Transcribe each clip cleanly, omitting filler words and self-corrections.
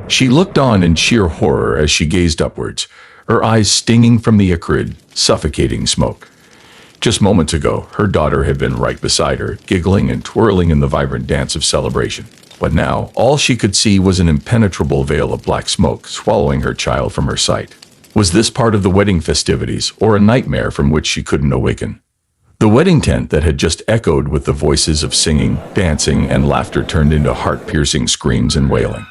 She looked on in sheer horror as she gazed upwards, her eyes stinging from the acrid, suffocating smoke. Just moments ago, her daughter had been right beside her, giggling and twirling in the vibrant dance of celebration. But now, all she could see was an impenetrable veil of black smoke swallowing her child from her sight. Was this part of the wedding festivities, or a nightmare from which she couldn't awaken? The wedding tent that had just echoed with the voices of singing, dancing, and laughter turned into heart-piercing screams and wailing.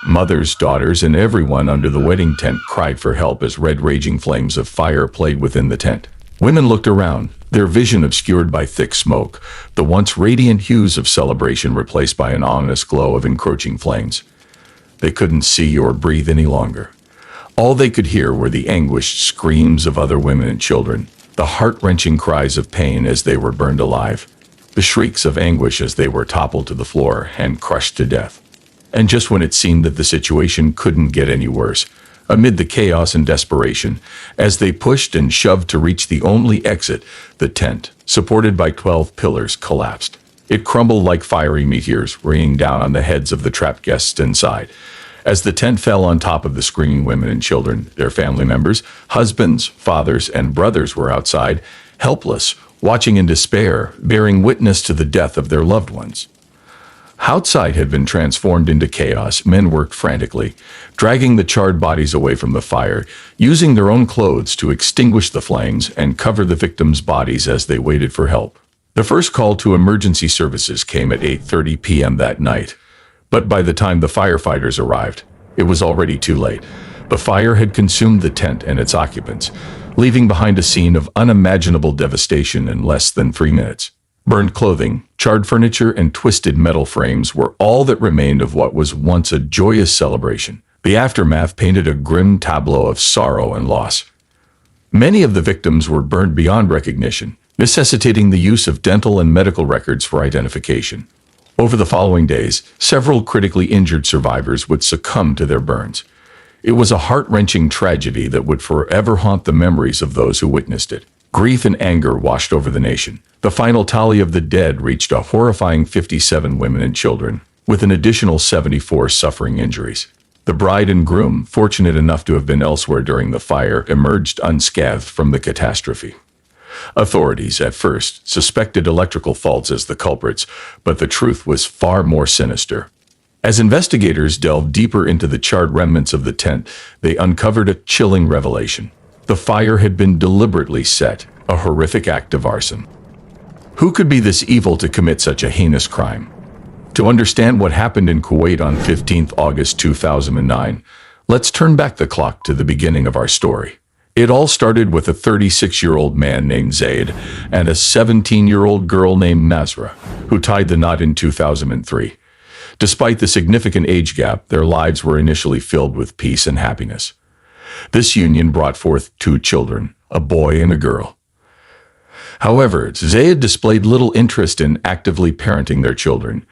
Mothers, daughters, and everyone under the wedding tent cried for help as red raging flames of fire played within the tent. Women looked around, their vision obscured by thick smoke, the once radiant hues of celebration replaced by an ominous glow of encroaching flames. They couldn't see or breathe any longer. All they could hear were the anguished screams of other women and children, the heart-wrenching cries of pain as they were burned alive, the shrieks of anguish as they were toppled to the floor and crushed to death. And just when it seemed that the situation couldn't get any worse, amid the chaos and desperation, as they pushed and shoved to reach the only exit, the tent, supported by 12 pillars, collapsed. It crumbled like fiery meteors, raining down on the heads of the trapped guests inside. As the tent fell on top of the screaming women and children, their family members, husbands, fathers, and brothers were outside, helpless, watching in despair, bearing witness to the death of their loved ones. Outside had been transformed into chaos. Men worked frantically, dragging the charred bodies away from the fire, using their own clothes to extinguish the flames and cover the victims' bodies as they waited for help. The first call to emergency services came at 8:30 p.m. that night, but by the time the firefighters arrived, it was already too late. The fire had consumed the tent and its occupants, leaving behind a scene of unimaginable devastation in less than 3 minutes. Burned clothing, charred furniture, and twisted metal frames were all that remained of what was once a joyous celebration. The aftermath painted a grim tableau of sorrow and loss. Many of the victims were burned beyond recognition, necessitating the use of dental and medical records for identification. Over the following days, several critically injured survivors would succumb to their burns. It was a heart-wrenching tragedy that would forever haunt the memories of those who witnessed it. Grief and anger washed over the nation. The final tally of the dead reached a horrifying 57 women and children, with an additional 74 suffering injuries. The bride and groom, fortunate enough to have been elsewhere during the fire, emerged unscathed from the catastrophe. Authorities at first suspected electrical faults as the culprits, but the truth was far more sinister. As investigators delved deeper into the charred remnants of the tent, they uncovered a chilling revelation. The fire had been deliberately set, a horrific act of arson. Who could be this evil to commit such a heinous crime? To understand what happened in Kuwait on 15 August 2009, let's turn back the clock to the beginning of our story. It all started with a 36-year-old man named Zaid and a 17-year-old girl named Nazra, who tied the knot in 2003. Despite the significant age gap, their lives were initially filled with peace and happiness. This union brought forth 2 children, a boy and a girl. However, Zaid displayed little interest in actively parenting their children.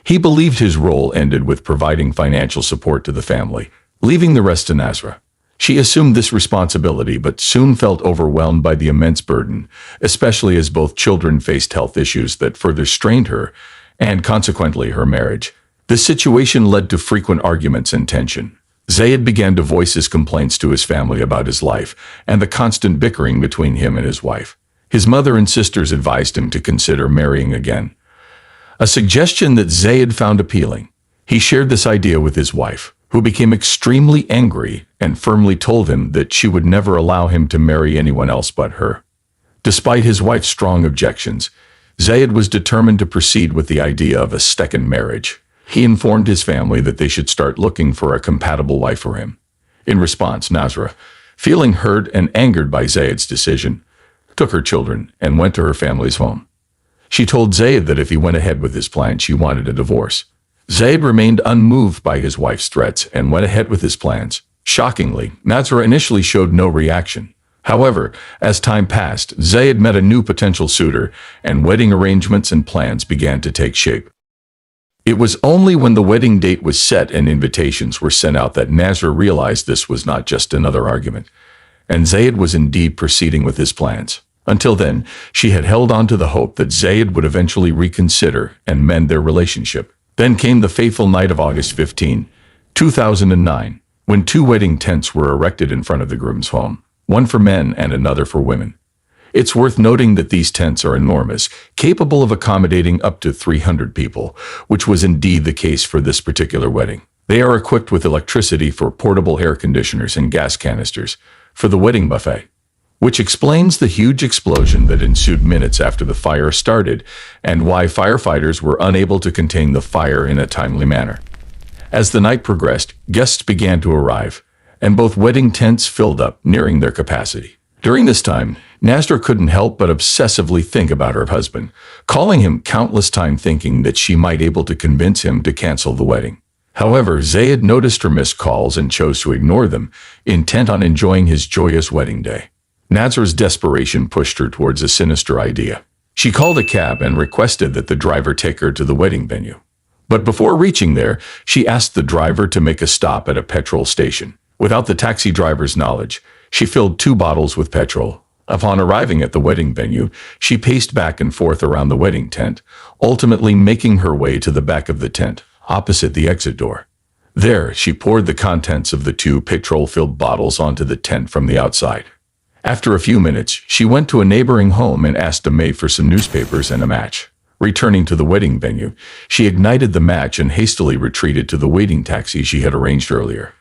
He believed his role ended with providing financial support to the family, leaving the rest to Nazra. She assumed this responsibility but soon felt overwhelmed by the immense burden, especially as both children faced health issues that further strained her, and consequently her marriage. This situation led to frequent arguments and tension. Zaid began to voice his complaints to his family about his life and the constant bickering between him and his wife. His mother and sisters advised him to consider marrying again, a suggestion that Zaid found appealing. He shared this idea with his wife, who became extremely angry and firmly told him that she would never allow him to marry anyone else but her. Despite his wife's strong objections, Zaid was determined to proceed with the idea of a second marriage. He informed his family that they should start looking for a compatible wife for him. In response, Nazra, feeling hurt and angered by Zaid's decision, took her children and went to her family's home. She told Zaid that if he went ahead with his plan, she wanted a divorce. Zaid remained unmoved by his wife's threats and went ahead with his plans. Shockingly, Nazra initially showed no reaction. However, as time passed, Zaid met a new potential suitor, and wedding arrangements and plans began to take shape. It was only when the wedding date was set and invitations were sent out that Nazra realized this was not just another argument, and Zaid was indeed proceeding with his plans. Until then, she had held on to the hope that Zaid would eventually reconsider and mend their relationship. Then came the fateful night of August 15, 2009, when two wedding tents were erected in front of the groom's home, one for men and another for women. It's worth noting that these tents are enormous, capable of accommodating up to 300 people, which was indeed the case for this particular wedding. They are equipped with electricity for portable air conditioners and gas canisters for the wedding buffet, which explains the huge explosion that ensued minutes after the fire started and why firefighters were unable to contain the fire in a timely manner. As the night progressed, guests began to arrive, and both wedding tents filled up, nearing their capacity. During this time, Nasra couldn't help but obsessively think about her husband, calling him countless times thinking that she might be able to convince him to cancel the wedding. However, Zayed noticed her missed calls and chose to ignore them, intent on enjoying his joyous wedding day. Nasra's desperation pushed her towards a sinister idea. She called a cab and requested that the driver take her to the wedding venue. But before reaching there, she asked the driver to make a stop at a petrol station. Without the taxi driver's knowledge, she filled 2 bottles with petrol. Upon arriving at the wedding venue, she paced back and forth around the wedding tent, ultimately making her way to the back of the tent, opposite the exit door. There, she poured the contents of the 2 petrol-filled bottles onto the tent from the outside. After a few minutes, she went to a neighboring home and asked a maid for some newspapers and a match. Returning to the wedding venue, she ignited the match and hastily retreated to the waiting taxi she had arranged earlier.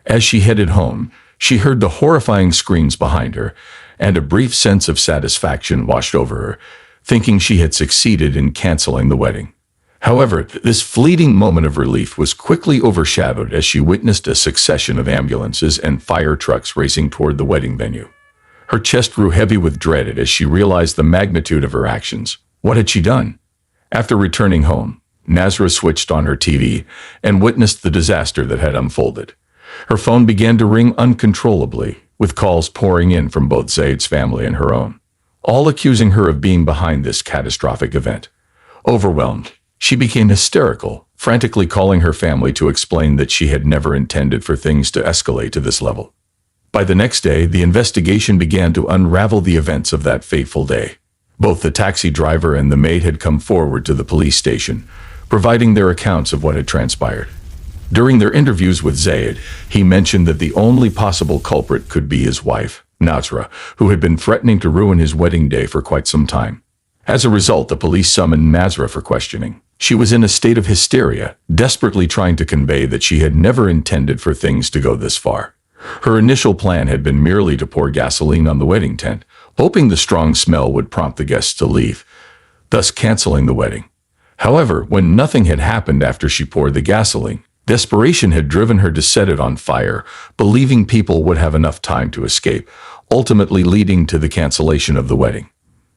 As she headed home, she heard the horrifying screams behind her, and a brief sense of satisfaction washed over her, thinking she had succeeded in canceling the wedding. However, this fleeting moment of relief was quickly overshadowed as she witnessed a succession of ambulances and fire trucks racing toward the wedding venue. Her chest grew heavy with dread as she realized the magnitude of her actions. What had she done? After returning home, Nasra switched on her TV and witnessed the disaster that had unfolded. Her phone began to ring uncontrollably, with calls pouring in from both Zaid's family and her own, all accusing her of being behind this catastrophic event. Overwhelmed, she became hysterical, frantically calling her family to explain that she had never intended for things to escalate to this level. By the next day, the investigation began to unravel the events of that fateful day. Both the taxi driver and the maid had come forward to the police station, providing their accounts of what had transpired. During their interviews with Zayed, he mentioned that the only possible culprit could be his wife, Nasra, who had been threatening to ruin his wedding day for quite some time. As a result, the police summoned Nasra for questioning. She was in a state of hysteria, desperately trying to convey that she had never intended for things to go this far. Her initial plan had been merely to pour gasoline on the wedding tent, hoping the strong smell would prompt the guests to leave, thus canceling the wedding. However, when nothing had happened after she poured the gasoline, desperation had driven her to set it on fire, believing people would have enough time to escape, ultimately leading to the cancellation of the wedding.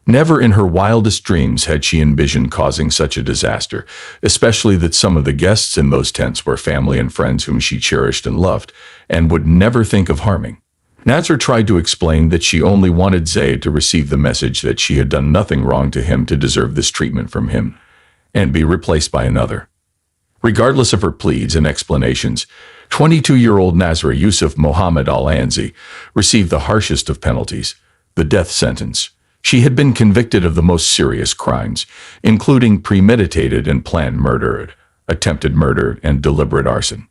Never in her wildest dreams had she envisioned causing such a disaster, especially that some of the guests in those tents were family and friends whom she cherished and loved, and would never think of harming. Nasra tried to explain that she only wanted Zayd to receive the message that she had done nothing wrong to him to deserve this treatment from him, and be replaced by another. Regardless of her pleads and explanations, 22-year-old Nasra Yusuf Mohammed Al-Anzi received the harshest of penalties, the death sentence. She had been convicted of the most serious crimes, including premeditated and planned murder, attempted murder, and deliberate arson.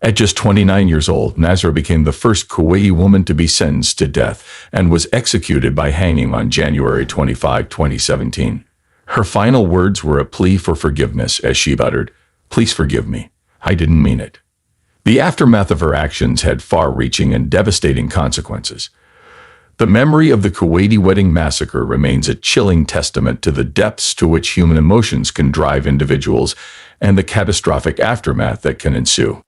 At just 29 years old, Nasra became the first Kuwaiti woman to be sentenced to death and was executed by hanging on January 25, 2017. Her final words were a plea for forgiveness as she uttered, "Please forgive me. I didn't mean it." The aftermath of her actions had far-reaching and devastating consequences. The memory of the Kuwaiti wedding massacre remains a chilling testament to the depths to which human emotions can drive individuals and the catastrophic aftermath that can ensue.